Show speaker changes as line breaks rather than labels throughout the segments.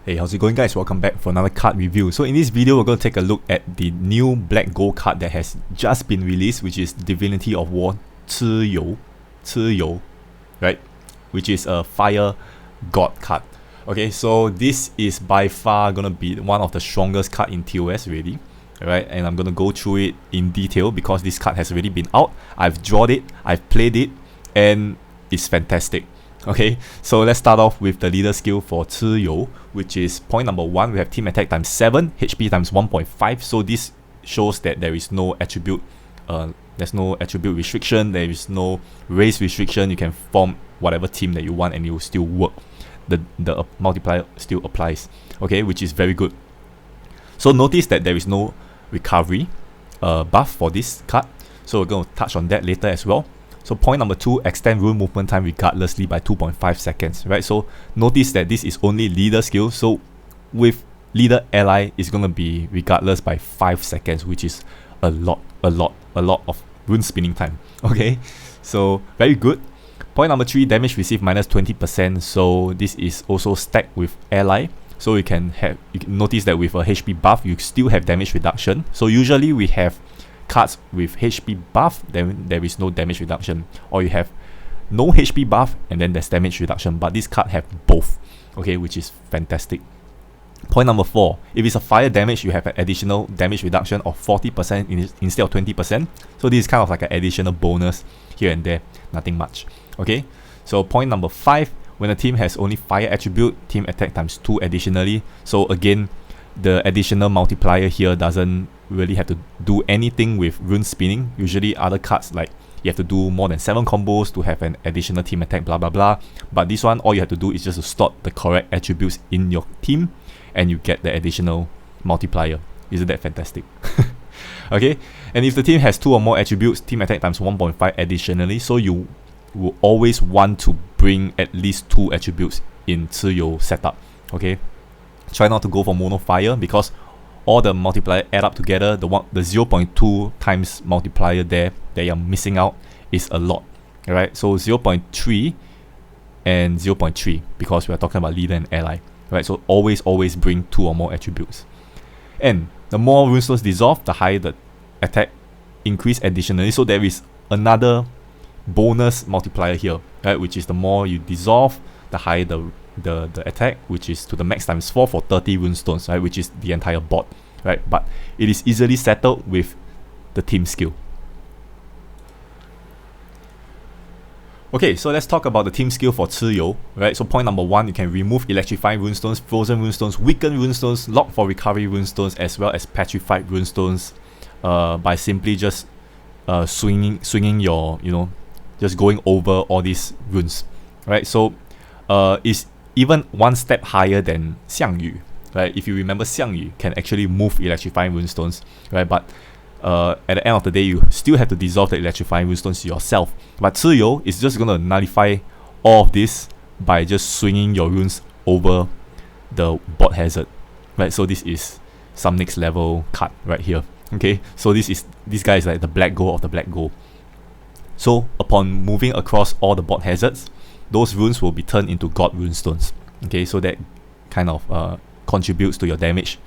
Hey, how's it going, guys? Welcome back for another card review. So in this video, we're going to take a look at the new black gold card that has just been released, which is Divinity of War Chiyou, right? Which is a fire god card. Okay, so this is by far going to be one of the strongest card in TOS already. Alright, and I'm going to go through it in detail because this card has already been out. I've drawn it, I've played it, and it's fantastic. Okay, so let's start off with the leader skill for Chiyou, which is point number 1. We have team attack times 7, HP times 1.5. So this shows that there is no attribute, there's no attribute restriction, there is no race restriction. You can form whatever team that you want and it will still work. The multiplier still applies. Okay, which is very good. So notice that there is no recovery buff for this card. So we're going to touch on that later as well. So point number 2, extend rune movement time regardlessly by 2.5 seconds, right? So notice that this is only leader skill. So with leader ally, it's going to be regardless by 5 seconds, which is a lot of rune spinning time. Okay, so very good. Point number 3, damage received minus 20%. So this is also stacked with ally. So you can notice that with a HP buff, you still have damage reduction. So usually we have cards with HP buff, then there is no damage reduction, or you have no HP buff and then there's damage reduction, but this card have both, okay, which is fantastic. Point number 4, if it's a fire damage, you have an additional damage reduction of 40% instead of 20%. So this is kind of like an additional bonus here and there, nothing much. Okay, so point number 5, when a team has only fire attribute, team attack times 2 additionally. So again, the additional multiplier here doesn't really have to do anything with rune spinning. Usually other cards, like you have to do more than 7 combos to have an additional team attack, blah blah blah. But this one, all you have to do is just to slot the correct attributes in your team and you get the additional multiplier. Isn't that fantastic? Okay, and if the team has 2 or more attributes, team attack times 1.5 additionally. So you will always want to bring at least 2 attributes in Chiyou setup. Okay, try not to go for mono fire because all the multiplier add up together. The 0.2 times multiplier there that you're missing out is a lot. Alright, so 0.3 and 0.3 because we are talking about leader and ally. Right, so always bring 2 or more attributes. And the more runestones dissolve, the higher the attack increase additionally. So there is another bonus multiplier here, right? Which is the more you dissolve, the higher the attack, which is to the max times 4 for 30 runestones, right? Which is the entire board, right? But it is easily settled with the team skill. Okay, so let's talk about the team skill for Chiyou, right? So point number 1, you can remove electrifying runestones, frozen runestones, weakened runestones, lock for recovery runestones, as well as petrified runestones, by simply just swinging your, just going over all these runes, right? So is even one step higher than Xiangyu, right? If you remember, Xiangyu can actually move electrifying runestones, right? But at the end of the day, you still have to dissolve the electrifying runestones yourself. But Chiyou is just gonna nullify all of this by just swinging your runes over the board hazard, right? So this is some next level card right here. Okay, so this guy is like the black gold of the black gold. So upon moving across all the board hazards, those runes will be turned into god runestones. Okay, so that kind of contributes to your damage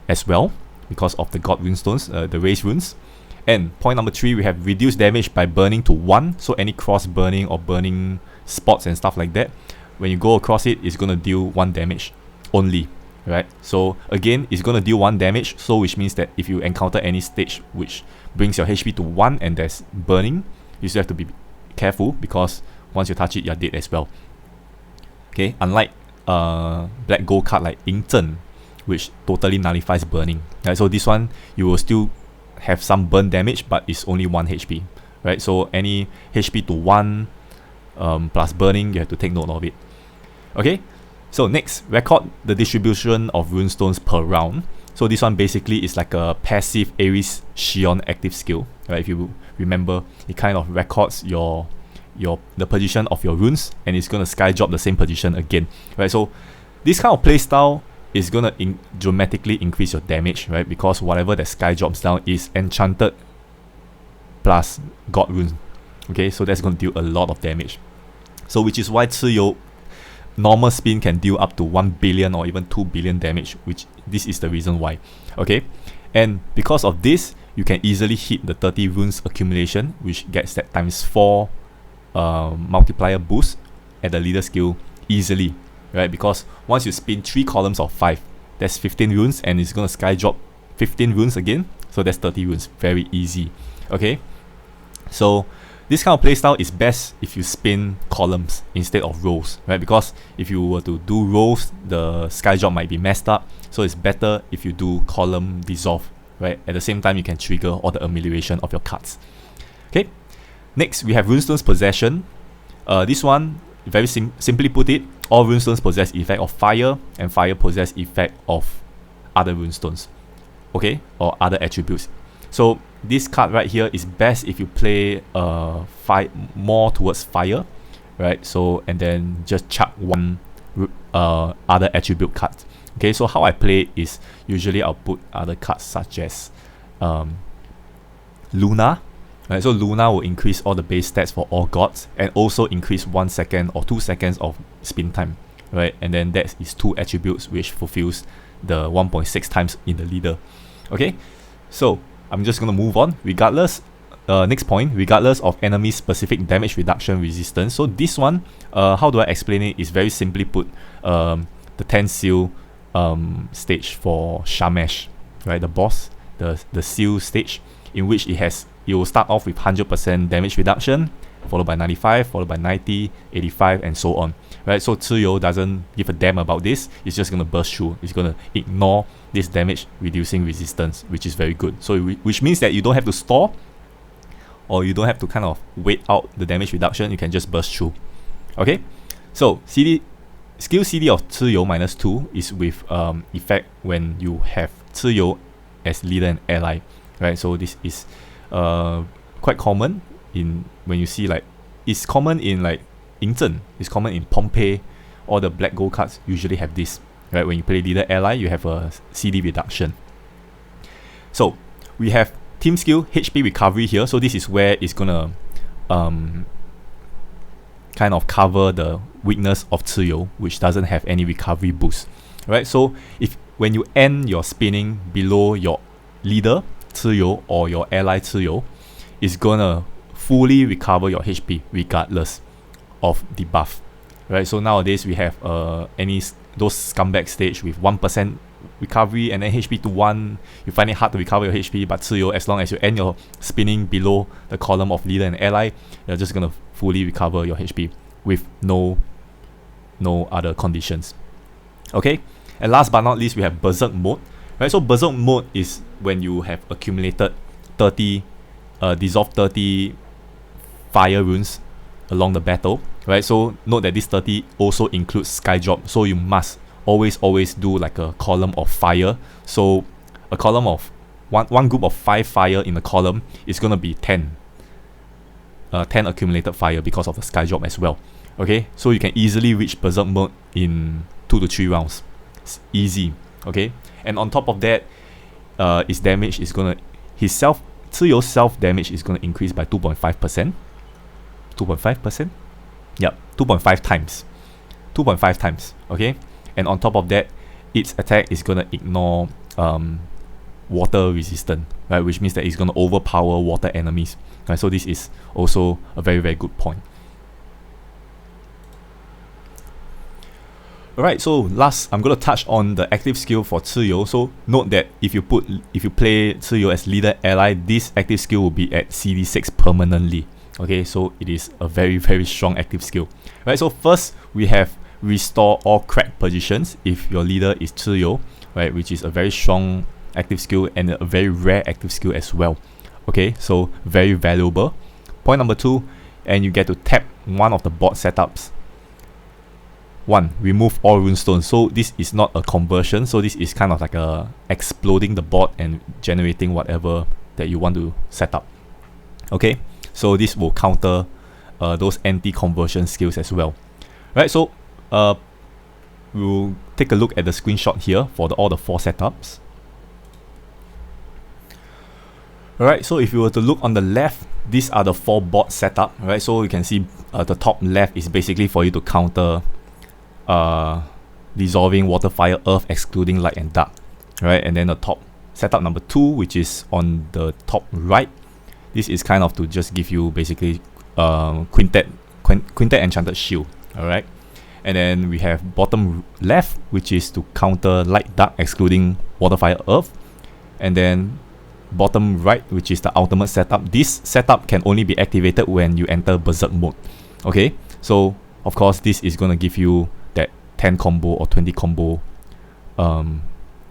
as well because of the god runestones, the race runes. And point number 3, we have reduced damage by burning to 1. So any cross burning or burning spots and stuff like that, when you go across it, it's going to deal 1 damage only, right? So again, it's going to deal 1 damage, so which means that if you encounter any stage which brings your HP to 1 and there's burning, you still have to be careful because once you touch it, you're dead as well. Okay, unlike black gold card like Ying Zhen, which totally nullifies burning. Right, so this one, you will still have some burn damage, but it's only 1 HP. Right, so any HP to 1 plus burning, you have to take note of it. Okay, so next, record the distribution of runestones per round. So this one basically is like a passive Ares Xion active skill. Right, if you remember, it kind of records the position of your runes and it's gonna sky drop the same position again, right? So this kind of playstyle is gonna dramatically increase your damage, right? Because whatever that sky drops down is enchanted plus god rune. Okay, so that's gonna deal a lot of damage. So which is why Chiyou normal spin can deal up to 1 billion or even 2 billion damage, which this is the reason why. Okay, and because of this, you can easily hit the 30 runes accumulation, which gets that ×4 multiplier boost at the leader skill easily, right? Because once you spin 3 columns of 5, that's 15 runes, and it's gonna sky drop 15 runes again, so that's 30 runes. Very easy. Okay, so this kind of playstyle is best if you spin columns instead of rows, right? Because if you were to do rows, the sky drop might be messed up. So it's better if you do column dissolve, right? At the same time, you can trigger all the amelioration of your cards. Okay, next we have Runestone's Possession. This one, very simply put it, all runestones possess effect of fire, and fire possess effect of other runestones, okay, or other attributes. So this card right here is best if you play more towards fire, right? So, and then just chuck one other attribute card. Okay, so how I play is usually I'll put other cards such as Luna. Right, so Luna will increase all the base stats for all gods, and also increase 1 second or 2 seconds of spin time, right? And then that is 2 attributes which fulfills the 1.6 times in the leader. Okay, so I'm just gonna move on. Regardless, next point, regardless of enemy specific damage reduction resistance. So this one, how do I explain it? Is very simply put, the 10 seal stage for Shamash, right? The boss, the seal stage, in which it will start off with 100% damage reduction, followed by 95, followed by 90, 85, and so on. Right? So Chiyou doesn't give a damn about this. It's just gonna burst through. It's gonna ignore this damage reducing resistance, which is very good. So which means that you don't have to store, or you don't have to kind of wait out the damage reduction. You can just burst through. Okay. So skill CD of Chiyou -2 is with effect when you have Chiyou as leader and ally. Right? So this is quite common when you see, like, it's common in like Yingzhen, it's common in Pompeii. All the black gold cards usually have this, right? When you play leader ally, you have a CD reduction. So we have team skill HP recovery here. So this is where it's gonna kind of cover the weakness of Chiyou, which doesn't have any recovery boost, right? So when you end your spinning below your leader Chiyou or your ally Chiyou, is gonna fully recover your HP regardless of the buff, right? So nowadays we have those scumbag stage with 1% recovery and then HP to 1. You find it hard to recover your HP, but Chiyou, as long as you end your spinning below the column of leader and ally, you're just gonna fully recover your HP with no other conditions. Okay, and last but not least, we have Berserk Mode. Right, so Berserk Mode is when you have accumulated 30, dissolved 30 fire runes along the battle. Right, so note that this 30 also includes sky drop. So you must always do like a column of fire. So a column of one group of 5 fire in a column is gonna be 10 accumulated fire because of the sky drop as well. Okay, so you can easily reach Berserk Mode in 2 to 3 rounds. It's easy. Okay, and on top of that, his damage is gonna Chiyou's self damage is gonna increase by 2.5%. 2.5%? Yep, 2.5 times. 2.5 times. Okay, and on top of that, its attack is gonna ignore water resistance, right? Which means that it's gonna overpower water enemies. Right, so this is also a very, very good point. Alright, so last, I'm going to touch on the active skill for Chiyou. So note that if you play Chiyou as leader ally, this active skill will be at CD6 permanently. Okay, so it is a very, very strong active skill. Right, so first we have restore all cracked positions if your leader is Chiyou, right, which is a very strong active skill and a very rare active skill as well. Okay, so very valuable. Point number 2, and you get to tap one of the board setups. 1. Remove all runestones. So this is not a conversion, so this is kind of like a exploding the board and generating whatever that you want to set up. Okay, so this will counter those anti-conversion skills as well. Right, so we'll take a look at the screenshot here for all the 4 setups. Alright, so if you were to look on the left, these are the 4 board setup. Right, so you can see the top left is basically for you to counter dissolving water, fire, earth, excluding light and dark. Right, and then the top setup number 2, which is on the top right. This is kind of to just give you basically quintet enchanted shield. Alright, and then we have bottom left, which is to counter light, dark, excluding water, fire, earth. And then bottom right, which is the ultimate setup. This setup can only be activated when you enter Berserk Mode. Okay, so of course this is gonna give you that 10 combo or 20 combo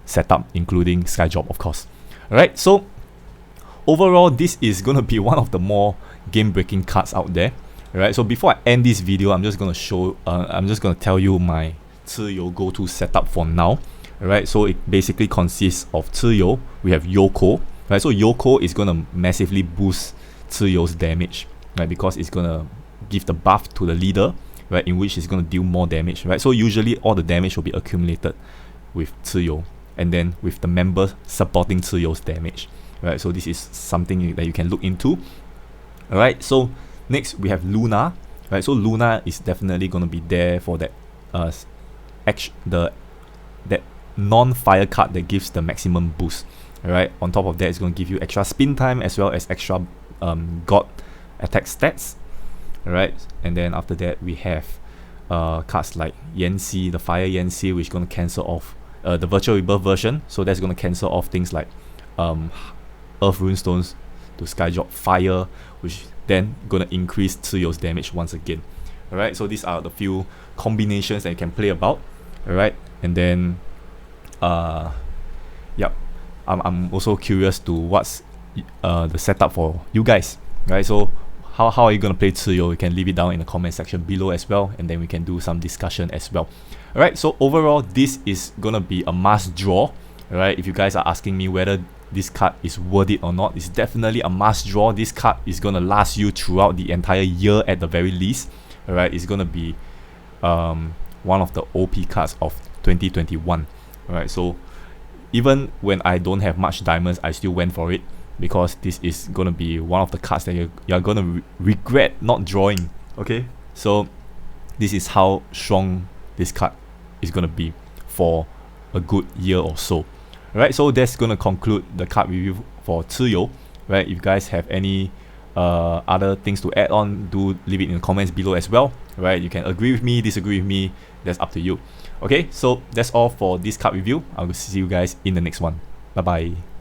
setup, including Sky Drop, of course. Alright, so overall this is gonna be one of the more game-breaking cards out there. Alright, so before I end this video, I'm just gonna tell you my Chiyou go-to setup for now. Alright, so it basically consists of Chiyou. We have Yoko. Right, so Yoko is gonna massively boost Chiyou's damage, right? Because it's gonna give the buff to the leader, right? In which it's gonna deal more damage, right? So usually all the damage will be accumulated with Chiyou, and then with the members supporting Chiyou's damage, right? So this is something that you can look into. Alright, so next we have Luna, right? So Luna is definitely gonna be there for that that non-fire card that gives the maximum boost. Alright, on top of that, it's going to give you extra spin time as well as extra god attack stats. Alright, and then after that we have cards like Yanxi, the fire Yanxi, which is going to cancel off the virtual rebirth version. So that's going to cancel off things like earth runestones to sky drop fire, which then going to increase Chiyou's damage once again. Alright, so these are the few combinations that you can play about. Alright, and then yep, I'm also curious to what's the setup for you guys, right? So how are you gonna play Chiyou? You can leave it down in the comment section below as well, and then we can do some discussion as well. Alright, so overall this is gonna be a must draw. Alright, if you guys are asking me whether this card is worth it or not, it's definitely a must draw. This card is gonna last you throughout the entire year at the very least. Alright, it's gonna be one of the OP cards of 2021. Alright, so even when I don't have much diamonds, I still went for it, because this is gonna be one of the cards that you're gonna regret not drawing. Okay, so this is how strong this card is gonna be for a good year or so. Alright, so that's gonna conclude the card review for Chiyou. Right, if you guys have any other things to add on, do leave it in the comments below as well. Right, you can agree with me, disagree with me, that's up to you. Okay, so that's all for this card review. I will see you guys in the next one. Bye bye.